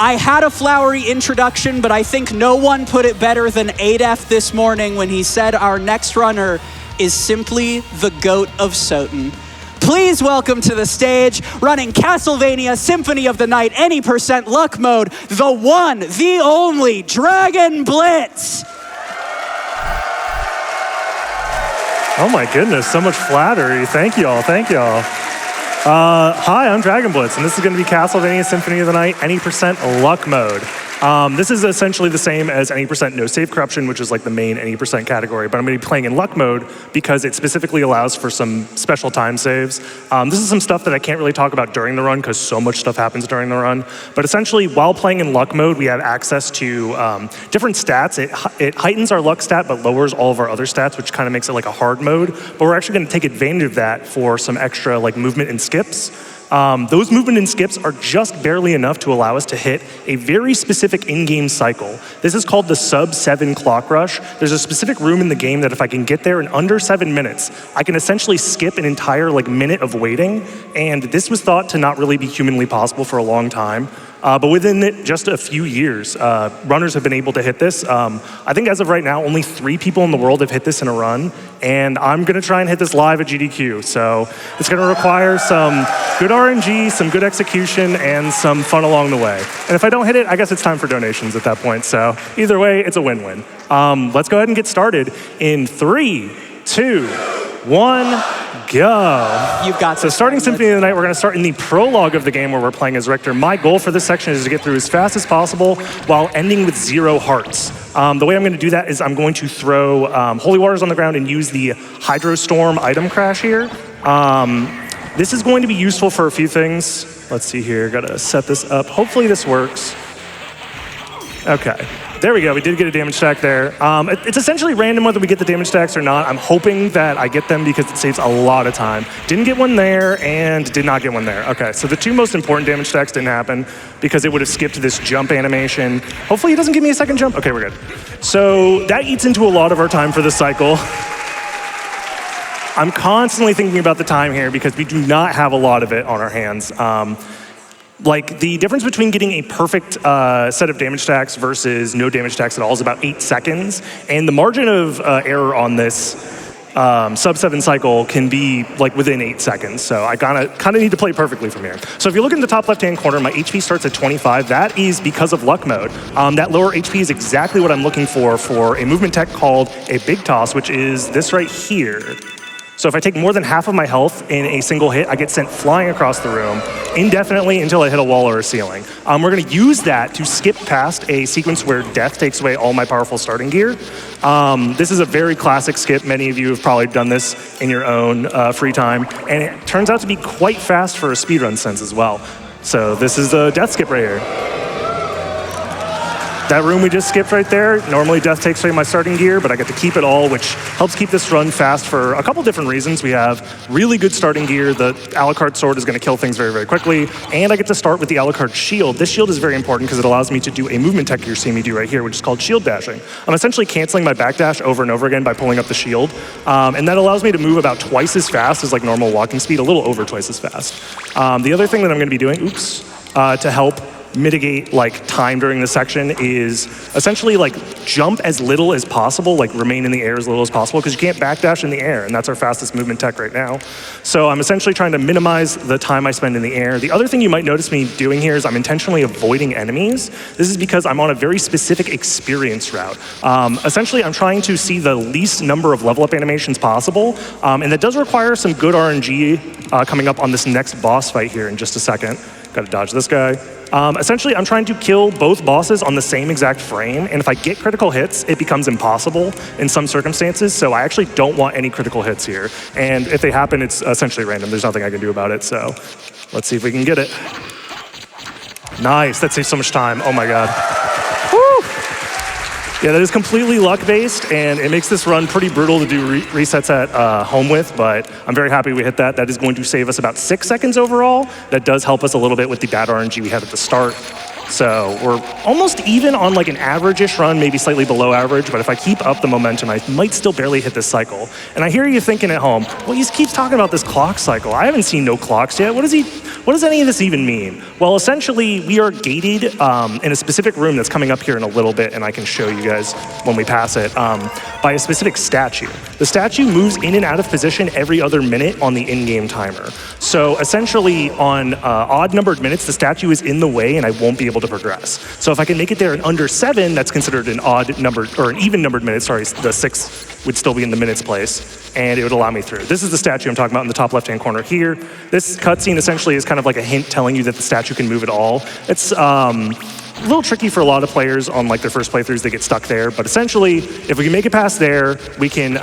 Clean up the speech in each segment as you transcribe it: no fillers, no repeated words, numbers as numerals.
I had a flowery introduction, but I think no one put it better than ADEF this morning when he said our next runner is simply the GOAT of SotN. Please welcome to the stage, running Castlevania Symphony of the Night any % luck mode, the one, the only Dragon Blitz. Oh my goodness, so much flattery. Thank y'all, thank y'all. Hi, I'm Dragon Blitz, and this is going to be Castlevania Symphony of the Night, any % luck mode. This is essentially the same as any % no save corruption, which is like the main any % category, but I'm going to be playing in luck mode because it specifically allows for some special time saves. This is some stuff that I can't really talk about during the run because so much stuff happens during the run, but essentially while playing in luck mode, we have access to different stats. It heightens our luck stat, but lowers all of our other stats, which kind of makes it like a hard mode, but we're actually going to take advantage of that for some extra like movement and skips. Those movement and skips are just barely enough to allow us to hit a very specific in-game cycle. This is called the sub-7 clock rush. There's a specific room in the game that if I can get there in under 7 minutes, I can essentially skip an entire like minute of waiting, and this was thought to not really be humanly possible for a long time. But within just a few years, runners have been able to hit this. I think as of right now, only 3 people in the world have hit this in a run, and I'm gonna try and hit this live at GDQ. So it's gonna require some good RNG, some good execution, and some fun along the way. And if I don't hit it, I guess it's time for donations at that point. So either way, it's a win-win. Let's go ahead and get started in 3, 2, 1, go. You've got so starting Symphony of the Night, we're going to start in the prologue of the game where we're playing as Richter. My goal for this section is to get through as fast as possible while ending with 0 hearts. The way I'm going to do that is I'm going to throw holy waters on the ground and use the Hydrostorm item crash here. This is going to be useful for a few things. Let's see here, got to set this up. Hopefully this works. Okay. There we go, we did get a damage stack there. It's essentially random whether we get the damage stacks or not. I'm hoping that I get them because it saves a lot of time. Didn't get one there and did not get one there. Okay, so the 2 most important damage stacks didn't happen because it would have skipped this jump animation. Hopefully it doesn't give me a second jump. Okay, we're good. So that eats into a lot of our time for this cycle. I'm constantly thinking about the time here because we do not have a lot of it on our hands. Like the difference between getting a perfect set of damage stacks versus no damage stacks at all is about 8 seconds. And the margin of error on this sub-7 cycle can be like within 8 seconds. So I kind of need to play perfectly from here. So if you look in the top left-hand corner, my HP starts at 25. That is because of luck mode. That lower HP is exactly what I'm looking for a movement tech called a big toss, which is this right here. So if I take more than half of my health in a single hit, I get sent flying across the room indefinitely until I hit a wall or a ceiling. We're going to use that to skip past a sequence where death takes away all my powerful starting gear. This is a very classic skip. Many of you have probably done this in your own free time. And it turns out to be quite fast for a speedrun sense as well. So this is the death skip right here. That room we just skipped right there, normally death takes away my starting gear, but I get to keep it all, which helps keep this run fast for a couple different reasons. We have really good starting gear. The Alucard sword is going to kill things very, very quickly, and I get to start with the Alucard shield. This shield is very important because it allows me to do a movement tech you're seeing me do right here, which is called shield dashing. I'm essentially canceling my backdash over and over again by pulling up the shield, and that allows me to move about twice as fast as like normal walking speed, a little over twice as fast. The other thing that I'm going to be doing, to help mitigate like time during this section is essentially like jump as little as possible, like remain in the air as little as possible, because you can't backdash in the air, and that's our fastest movement tech right now. So I'm essentially trying to minimize the time I spend in the air. The other thing you might notice me doing here is I'm intentionally avoiding enemies. This is because I'm on a very specific experience route. Essentially, I'm trying to see the least number of level up animations possible, and that does require some good RNG coming up on this next boss fight here in just a second. Got to dodge this guy. Essentially, I'm trying to kill both bosses on the same exact frame, and if I get critical hits, it becomes impossible in some circumstances, so I actually don't want any critical hits here. And if they happen, it's essentially random. There's nothing I can do about it, so let's see if we can get it. Nice, that saves so much time. Oh my God. Woo! Yeah, that is completely luck-based, and it makes this run pretty brutal to do resets at home with, but I'm very happy we hit that. That is going to save us about 6 seconds overall. That does help us a little bit with the bad RNG we had at the start. So we're almost even on like an average-ish run, maybe slightly below average, but if I keep up the momentum, I might still barely hit this cycle. And I hear you thinking at home, well, he keeps talking about this clock cycle. I haven't seen no clocks yet. What is what does any of this even mean? Well, essentially, we are gated in a specific room that's coming up here in a little bit, and I can show you guys when we pass it, by a specific statue. The statue moves in and out of position every other minute on the in-game timer. So essentially, on odd-numbered minutes, the statue is in the way, and I won't be able to progress. So if I can make it there in under 7, that's considered an odd-numbered, or an even-numbered minute, sorry, the 6 would still be in the minutes place, and it would allow me through. This is the statue I'm talking about in the top left-hand corner here. This cutscene essentially is kind of like a hint telling you that the statue can move at all. It's a little tricky for a lot of players on like their first playthroughs, they get stuck there, but essentially, if we can make it past there, we can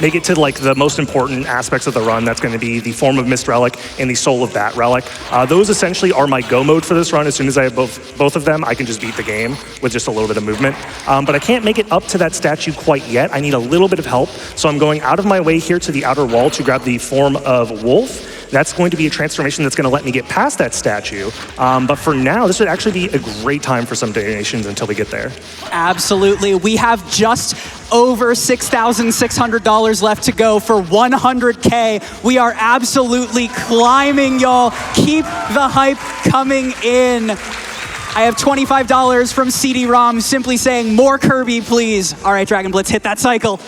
make it to like the most important aspects of the run. That's going to be the Form of Mist Relic and the Soul of Bat Relic. Those essentially are my go mode for this run. As soon as I have both of them, I can just beat the game with just a little bit of movement. But I can't make it up to that statue quite yet. I need a little bit of help. So I'm going out of my way here to the outer wall to grab the Form of Wolf. That's going to be a transformation that's going to let me get past that statue. But for now, this would actually be a great time for some donations until we get there. Absolutely. We have just over $6,600 left to go for 100K. We are absolutely climbing, y'all. Keep the hype coming in. I have $25 from CD-ROM simply saying, more Kirby, please. All right, Dragon Blitz, hit that cycle.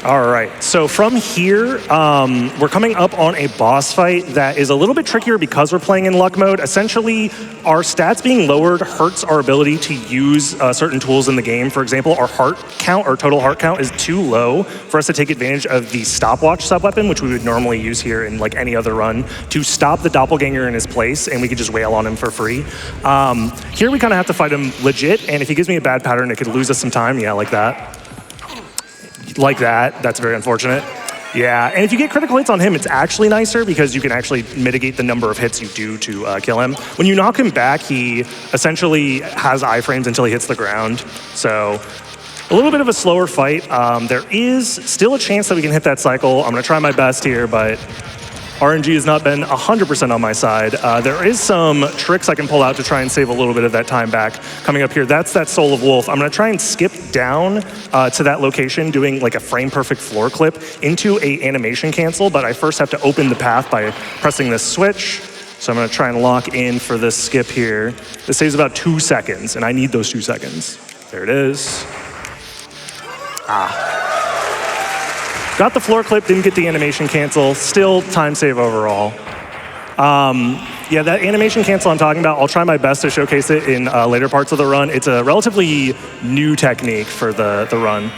All right, so from here, we're coming up on a boss fight that is a little bit trickier because we're playing in luck mode. Essentially, our stats being lowered hurts our ability to use certain tools in the game. For example, our heart count, our total heart count is too low for us to take advantage of the stopwatch sub-weapon, which we would normally use here in like any other run, to stop the doppelganger in his place, and we could just wail on him for free. Here we kind of have to fight him legit, and if he gives me a bad pattern, it could lose us some time. Yeah, like that. Like that. That's very unfortunate. Yeah, and if you get critical hits on him, it's actually nicer because you can actually mitigate the number of hits you do to kill him. When you knock him back, he essentially has iframes until he hits the ground. So a little bit of a slower fight. There is still a chance that we can hit that cycle. I'm going to try my best here, but RNG has not been 100% on my side. There is some tricks I can pull out to try and save a little bit of that time back. Coming up here, that's that Soul of Wolf. I'm gonna try and skip down to that location, doing like a frame-perfect floor clip into a animation cancel, but I first have to open the path by pressing this switch. So I'm gonna try and lock in for this skip here. This saves about 2 seconds, and I need those 2 seconds. There it is. Got the floor clip, didn't get the animation cancel. Still time save overall. Yeah, that animation cancel I'm talking about, I'll try my best to showcase it in later parts of the run. It's a relatively new technique for the run.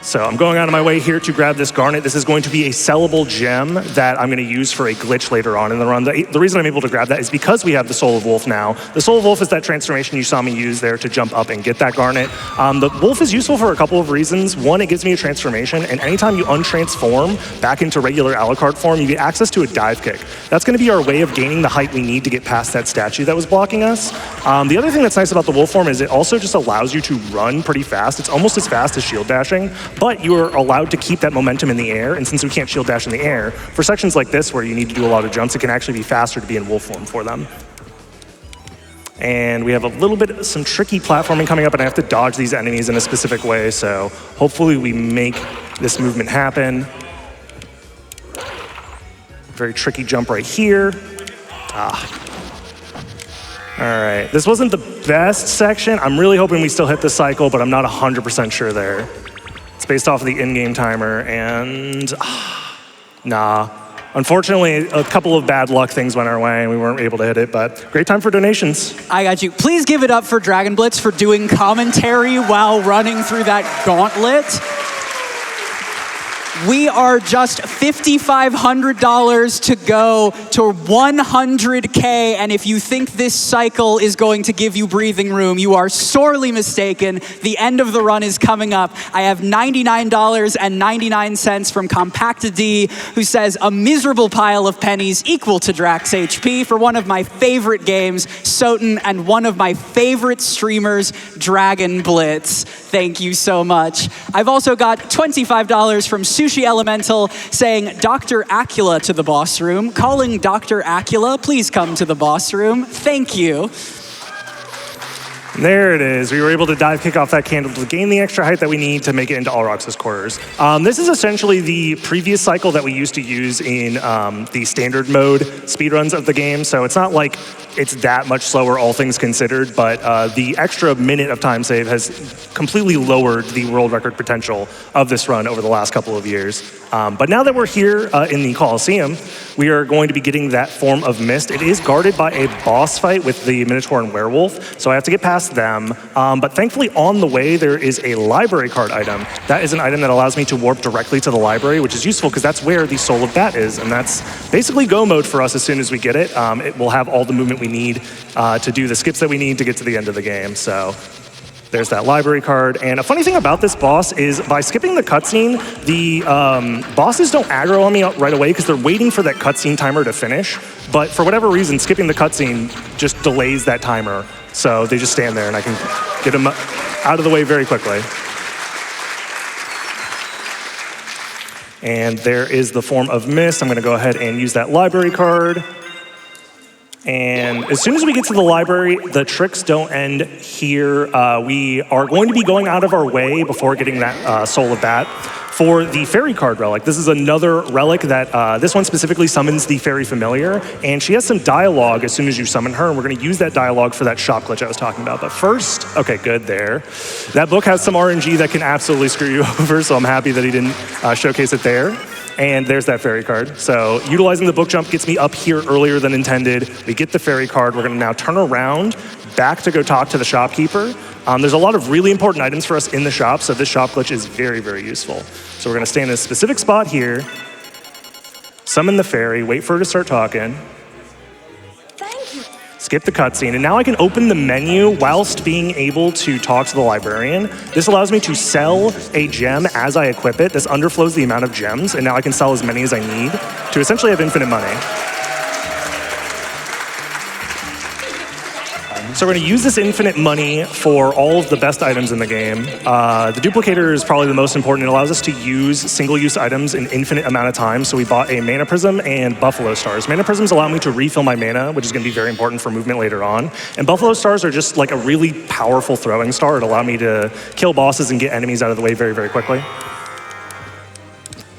So I'm going out of my way here to grab this garnet. This is going to be a sellable gem that I'm going to use for a glitch later on in the run. The reason I'm able to grab that is because we have the Soul of Wolf now. The Soul of Wolf is that transformation you saw me use there to jump up and get that garnet. The Wolf is useful for a couple of reasons. One, it gives me a transformation, and anytime you untransform back into regular Alucard form, you get access to a dive kick. That's going to be our way of gaining the height we need to get past that statue that was blocking us. The other thing that's nice about the Wolf form is it also just allows you to run pretty fast. It's almost as fast as shield dashing, but you are allowed to keep that momentum in the air, and since we can't shield dash in the air, for sections like this where you need to do a lot of jumps, it can actually be faster to be in wolf form for them. And we have a little bit, some tricky platforming coming up, and I have to dodge these enemies in a specific way, so hopefully we make this movement happen. Very tricky jump right here. All right, this wasn't the best section. I'm really hoping we still hit the cycle, but I'm not 100% sure there. It's based off of the in-game timer, and nah. Unfortunately, a couple of bad luck things went our way, and we weren't able to hit it, but great time for donations. I got you. Please give it up for Dragon Blitz for doing commentary while running through that gauntlet. We are just $5,500 to go to 100K, and if you think this cycle is going to give you breathing room, you are sorely mistaken. The end of the run is coming up. I have $99.99 from Compacted D, who says, a miserable pile of pennies equal to Drax HP for one of my favorite games, SotN, and one of my favorite streamers, Dragon Blitz. Thank you so much. I've also got $25 from Sushi Elemental saying, Dr. Acula to the boss room. Calling Dr. Acula, please come to the boss room. Thank you. There it is. We were able to dive kick off that candle to gain the extra height that we need to make it into Alrox's quarters. This is essentially the previous cycle that we used to use in the standard mode speedruns of the game. So it's not like it's that much slower, all things considered, but the extra minute of time save has completely lowered the world record potential of this run over the last couple of years. But now that we're here in the Coliseum, we are going to be getting that form of mist. It is guarded by a boss fight with the Minotaur and Werewolf, so I have to get past them. But thankfully on the way, there is a library card item. That is an item that allows me to warp directly to the library, which is useful because that's where the Soul of Bat is, and that's basically go mode for us as soon as we get it. It will have all the movement we need to do the skips that we need to get to the end of the game. So there's that library card. And a funny thing about this boss is by skipping the cutscene, the bosses don't aggro on me right away because they're waiting for that cutscene timer to finish. But for whatever reason, skipping the cutscene just delays that timer. So they just stand there and I can get them out of the way very quickly. And there is the form of mist. I'm going to go ahead and use that library card. And as soon as we get to the library, the tricks don't end here. We are going to be going out of our way before getting that Soul of Bat for the Fairy Card Relic. This is another relic that, this one specifically summons the Fairy Familiar, and she has some dialogue as soon as you summon her, and we're gonna use that dialogue for that shop glitch I was talking about. But first, okay, good there. That book has some RNG that can absolutely screw you over, so I'm happy that he didn't showcase it there. And there's that fairy card. So utilizing the book jump gets me up here earlier than intended. We get the fairy card. We're gonna now turn around back to go talk to the shopkeeper. There's a lot of really important items for us in the shop, so this shop glitch is very, very useful. So we're gonna stand in a specific spot here, summon the fairy, wait for her to start talking. Skip the cutscene, and now I can open the menu whilst being able to talk to the librarian. This allows me to sell a gem as I equip it. This underflows the amount of gems, and now I can sell as many as I need to essentially have infinite money. So we're gonna use this infinite money for all of the best items in the game. The duplicator is probably the most important. It allows us to use single-use items an infinite amount of time. So we bought a mana prism and buffalo stars. Mana prisms allow me to refill my mana, which is gonna be very important for movement later on. And buffalo stars are just like a really powerful throwing star. It allows me to kill bosses and get enemies out of the way very, very quickly.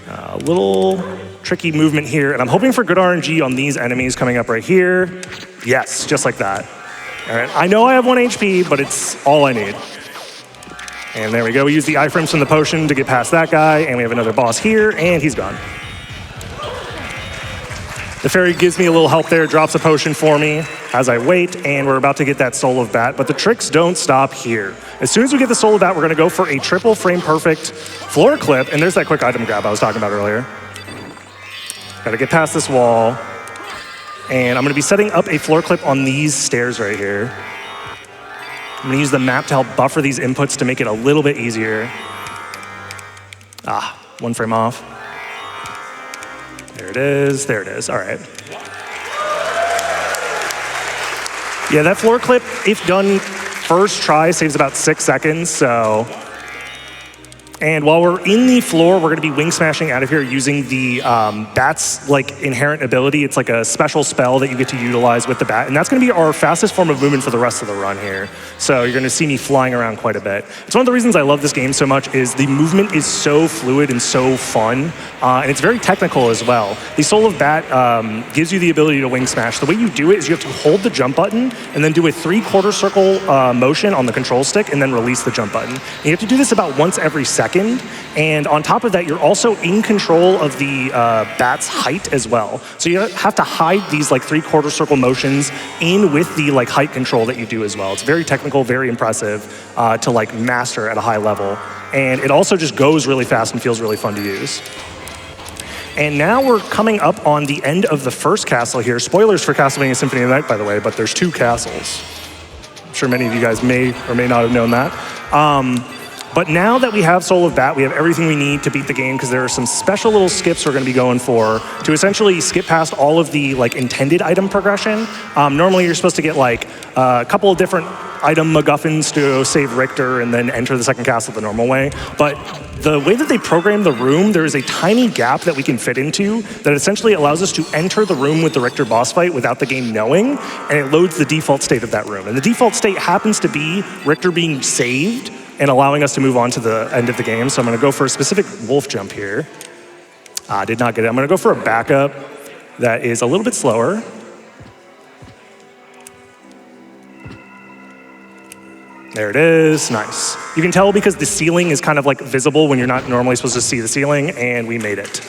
A little tricky movement here, and I'm hoping for good RNG on these enemies coming up right here. Yes, just like that. All right, I know I have 1 HP, but it's all I need. And there we go. We use the iframes from the potion to get past that guy, and we have another boss here, and he's gone. The fairy gives me a little help there, drops a potion for me as I wait, and we're about to get that Soul of Bat, but the tricks don't stop here. As soon as we get the Soul of Bat, we're gonna go for a triple frame perfect floor clip, and there's that quick item grab I was talking about earlier. Gotta get past this wall. And I'm gonna be setting up a floor clip on these stairs right here. I'm gonna use the map to help buffer these inputs to make it a little bit easier. Ah, 1 frame off. There it is, all right. Yeah, that floor clip, if done first try, saves about 6 seconds, so. And while we're in the floor, we're gonna be wing smashing out of here using the bat's like inherent ability. It's like a special spell that you get to utilize with the bat. And that's gonna be our fastest form of movement for the rest of the run here. So you're gonna see me flying around quite a bit. It's one of the reasons I love this game so much is the movement is so fluid and so fun. And it's very technical as well. The Soul of Bat gives you the ability to wing smash. The way you do it is you have to hold the jump button and then do a 3/4 circle motion on the control stick and then release the jump button. And you have to do this about once every second. And on top of that, you're also in control of the bat's height as well. So you have to hide these like 3/4 circle motions in with the like height control that you do as well. It's very technical, very impressive to like master at a high level. And it also just goes really fast and feels really fun to use. And now we're coming up on the end of the first castle here. Spoilers for Castlevania Symphony of the Night, by the way, but there's 2 castles. I'm sure many of you guys may or may not have known that. But now that we have Soul of Bat, we have everything we need to beat the game because there are some special little skips we're going to be going for to essentially skip past all of the like intended item progression. Normally you're supposed to get like a couple of different item MacGuffins to save Richter and then enter the second castle the normal way. But the way that they program the room, there is a tiny gap that we can fit into that essentially allows us to enter the room with the Richter boss fight without the game knowing, and it loads the default state of that room. And the default state happens to be Richter being saved and allowing us to move on to the end of the game. So I'm going to go for a specific wolf jump here. I did not get it. I'm going to go for a backup that is a little bit slower. There it is, nice. You can tell because the ceiling is kind of like visible when you're not normally supposed to see the ceiling, and we made it.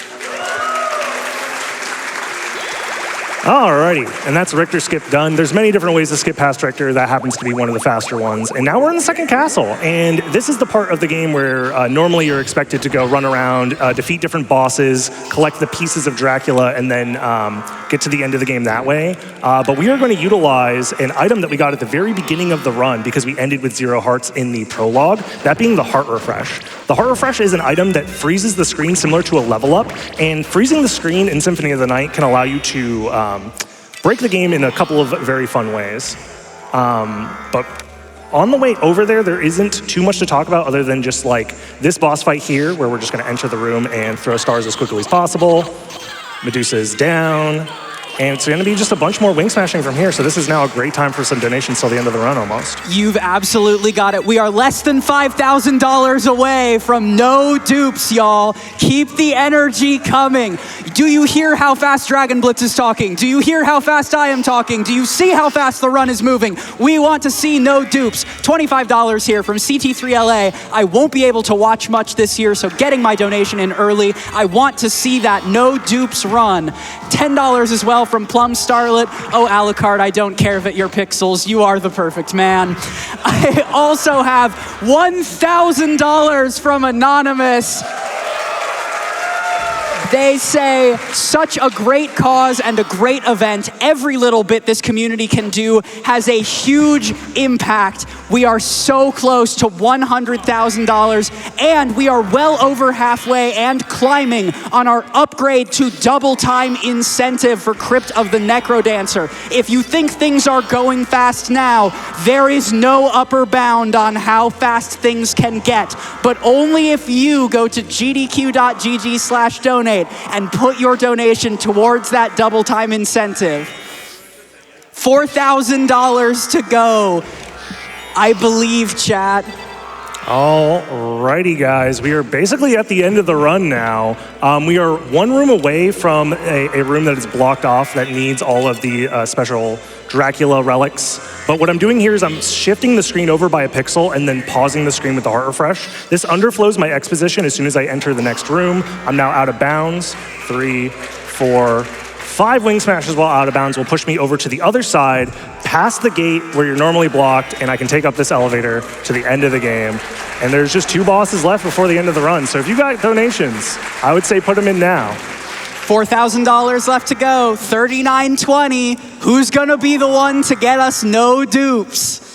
Alrighty, and that's Richter skip done. There's many different ways to skip past Richter. That happens to be one of the faster ones. And now we're in the second castle, and this is the part of the game where normally you're expected to go run around, defeat different bosses, collect the pieces of Dracula, and then get to the end of the game that way. But we are going to utilize an item that we got at the very beginning of the run because we ended with 0 hearts in the prologue, that being the heart refresh. The heart refresh is an item that freezes the screen similar to a level up, and freezing the screen in Symphony of the Night can allow you to break the game in a couple of very fun ways. But on the way over there, there isn't too much to talk about other than just like this boss fight here, where we're just going to enter the room and throw stars as quickly as possible. Medusa is down. And it's going to be just a bunch more wing smashing from here. So this is now a great time for some donations till the end of the run almost. You've absolutely got it. We are less than $5,000 away from no dupes, y'all. Keep the energy coming. Do you hear how fast Dragon Blitz is talking? Do you hear how fast I am talking? Do you see how fast the run is moving? We want to see no dupes. $25 here from CT3LA. I won't be able to watch much this year, so getting my donation in early. I want to see that no dupes run. $10 as well from Plum Starlet. Oh, Alucard, I don't care that you're pixels. You are the perfect man. I also have $1,000 from Anonymous. They say, such a great cause and a great event. Every little bit this community can do has a huge impact. We are so close to $100,000, and we are well over halfway and climbing on our upgrade to double time incentive for Crypt of the Necrodancer. If you think things are going fast now, there is no upper bound on how fast things can get, but only if you go to gdq.gg/donate and put your donation towards that double time incentive. $4,000 to go. I believe, chat. Alrighty, guys. We are basically at the end of the run now. We are one room away from a room that is blocked off that needs all of the special Dracula relics. But what I'm doing here is I'm shifting the screen over by a pixel and then pausing the screen with the heart refresh. This underflows my exposition as soon as I enter the next room. I'm now out of bounds. 3, 4, 5 wing smashes while out of bounds will push me over to the other side, past the gate where you're normally blocked, and I can take up this elevator to the end of the game. And there's just 2 bosses left before the end of the run. So if you got donations, I would say put them in now. $4,000 left to go, $39.20. Who's gonna be the one to get us no dupes?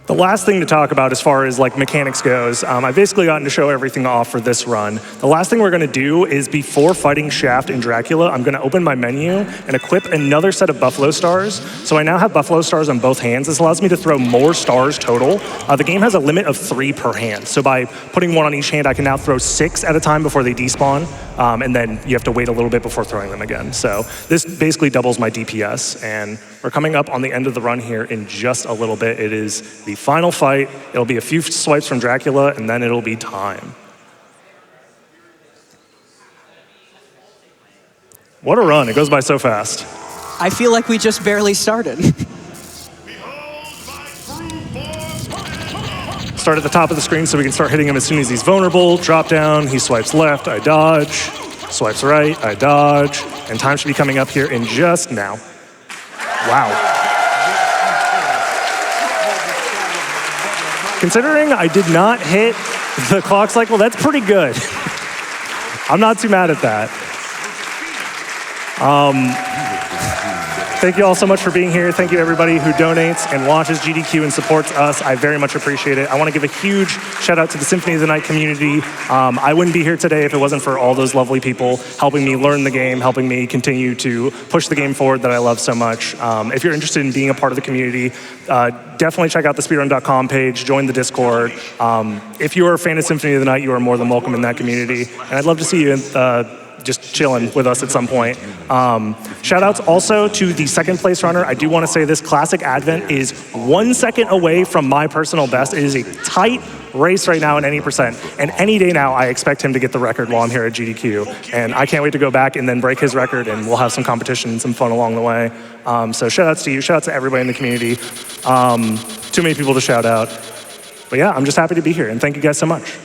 The last thing to talk about as far as like mechanics goes, I've basically gotten to show everything off for this run. The last thing we're gonna do is before fighting Shaft and Dracula, I'm gonna open my menu and equip another set of Buffalo Stars. So I now have Buffalo Stars on both hands. This allows me to throw more stars total. The game has a limit of 3 per hand. So by putting 1 on each hand, I can now throw 6 at a time before they despawn. And then you have to wait a little bit before throwing them again. So this basically doubles my DPS, and we're coming up on the end of the run here in just a little bit. It is the final fight. It'll be a few swipes from Dracula, and then it'll be time. What a run. It goes by so fast. I feel like we just barely started. Start at the top of the screen so we can start hitting him as soon as he's vulnerable. Drop down, he swipes left, I dodge. Swipes right, I dodge. And time should be coming up here in just now. Wow. Considering I did not hit the clock cycle, that's pretty good. I'm not too mad at that. Thank you all so much for being here. Thank you everybody who donates and watches GDQ and supports us. I very much appreciate it. I want to give a huge shout out to the Symphony of the Night community. I wouldn't be here today if it wasn't for all those lovely people helping me learn the game, helping me continue to push the game forward that I love so much. If you're interested in being a part of the community, definitely check out the speedrun.com page, join the Discord. If you are a fan of Symphony of the Night, you are more than welcome in that community. And I'd love to see you just chilling with us at some point. Shout outs also to the second place runner. I do want to say this Classic Advent is 1 second away from my personal best. It is a tight race right now in any percent. And any day now, I expect him to get the record while I'm here at GDQ. And I can't wait to go back and then break his record, and we'll have some competition and some fun along the way. So shout outs to you, shout outs to everybody in the community. Too many people to shout out. But yeah, I'm just happy to be here, and thank you guys so much.